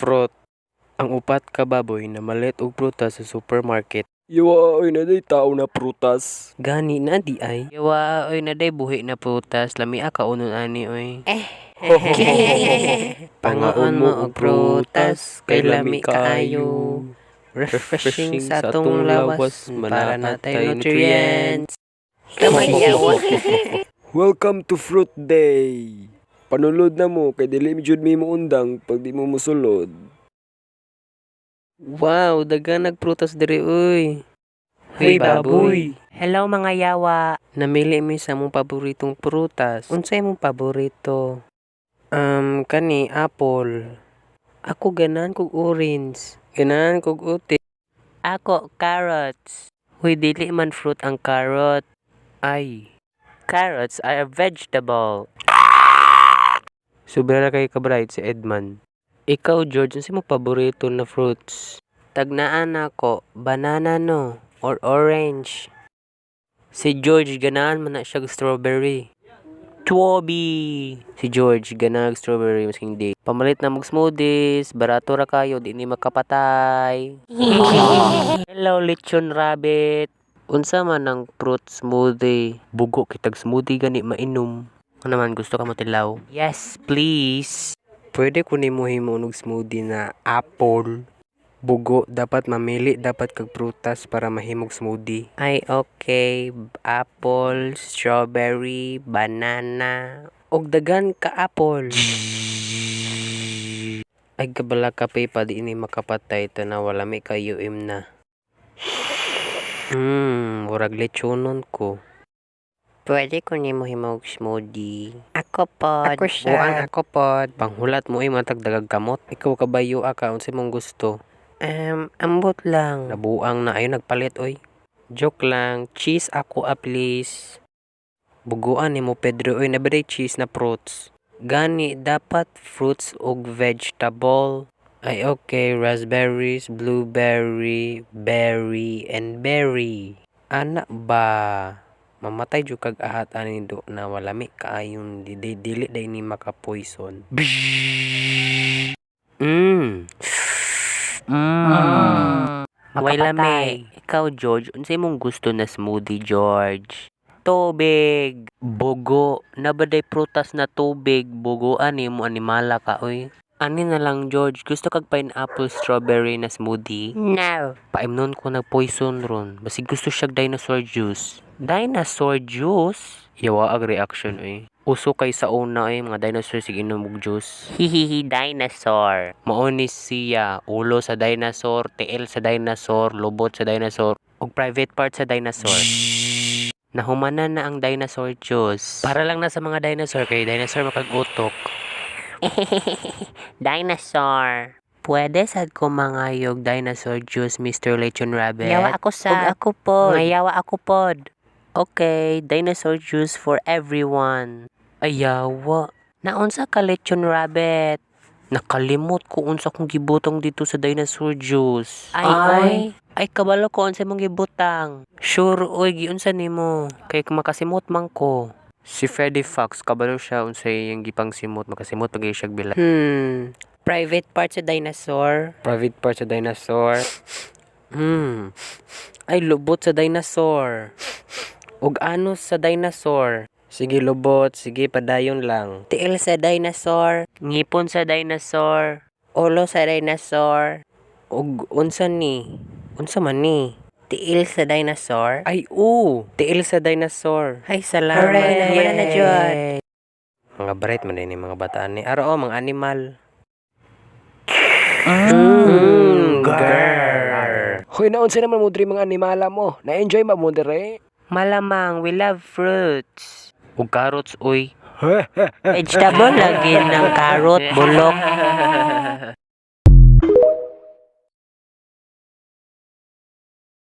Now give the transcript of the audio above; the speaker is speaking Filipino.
Fruit. Ang upat ka baboy na malit og prutas sa supermarket. Yawa ay naday tao na prutas. Gani na di ay. Yawa oy naday buhi na prutas, lami ka unon ani oy. Pangaon mo og prutas, kay lami kaayo. Refreshing sa atong lawas, para natay nutrients. Welcome to Fruit Day. Panulod na mo kay dili mi jud mi undang pag di mo mosulod. Wow, dagan nagprutas diri oy. Hey baboy. Hello mga yawa. Namili mi sa mong paboritong prutas. Unsay mong paborito? Kani apple. Ako ganan kog orange. Ganan kog uti. Ako carrots. Huy, dili man fruit ang carrot. Ay. Carrots are a vegetable. Sobra na kay ka-bright si Edman. Ikaw, George, ano mo paborito na fruits? Tagnaan ako, banana no, or orange. Si George, ganaan man na siya strawberry. Twoby! Si George, ganag strawberry, mas hindi. Pamalit na mag-smoothies, barato ra kayo, di ni makapatay. Hello, lechon rabbit. Unsa man ang fruit smoothie? Bugo kitag smoothie gani mainom. Ano naman, gusto ka matilaw? Yes, please. Pwede ko nimo himo og smoothie na apple. Bugo, dapat mamili dapat kag prutas para mahimog smoothie. Ay, okay. Apple, strawberry, banana. Og dagan ka apple. Ay kabala ka pa di ini makapatay tanaw wala may kayo na. Murag lechonon ko. Pwede ko nimo himog smoothie. Ako pod. Ako siya. Buang ako pod. Panghulat mo ay matag dagag kamot. Ikaw kabayo ka unsay mong gusto? Ambot lang. Nabuang na ayo nagpalit oy. Joke lang. Cheese ako please. Buguan nimo Pedro oy nabaday cheese na fruits. Gani dapat fruits ug vegetable. Ay okay, raspberries, blueberry, berry, and berry. Ana ba? Mamatay jud kag ahat ani do na walami kaayon dili day ni maka-poison. Way lami. Ikaw George, unsay mong gusto na smoothie George? Tubig. Bugo, nabaday prutas na tubig, bugo ani mo animala ka oy. Ani na lang George, gusto kag pineapple strawberry na smoothie? No. Paimnon ko nag-poison ron, basig gusto siya dinosaur juice. Dinosaur juice? Yawa ag reaction oy. Uso kay sa una mga dinosaur sig inom og juice. Hihihi dinosaur. Mao ni siya, ulo sa dinosaur, tiil sa dinosaur, lubot sa dinosaur, ug private part sa dinosaur. Nahumanan na ang dinosaur juice. Para lang na sa mga dinosaur kay dinosaur makag-utok. Dinosaur. Pwede sad ko mangayog dinosaur juice, Mr. Lechon Rabbit. Yawa ako sa. Ug ako pod. Mayawa ako pod. Okay, dinosaur juice for everyone. Ayawa. Naunsa ka lechon rabbit? Nakalimot ko unsa kong gibutang dito sa dinosaur juice. Ay. Ay kabalo ko unsa mong gibutang. Sure oy giunsa nimo kay makasimot man ko. Si Freddy Fox kabalo siya unsay yang gipang simot makasimot pag siya bila. Private part sa dinosaur. Private part sa dinosaur. Ay lubot sa dinosaur. Ug anos sa dinosaur. Sige lubot, sige padayon lang. Tiil sa dinosaur. Ngipon sa dinosaur. Ulo sa dinosaur. Ug unsa ni? Unsa man ni? Tiil sa dinosaur. Ay tiil sa dinosaur. Ay salamat. Wala na jud. Mga bright man ni mga bataan ni. Aro mga animal. Girl. Hoy naunsa naman mo diri mga animala mo? Na-enjoy ba mo diri? Malamang, we love fruits. Ug carrots oy. Vegetable lagi ng carrot, bulok.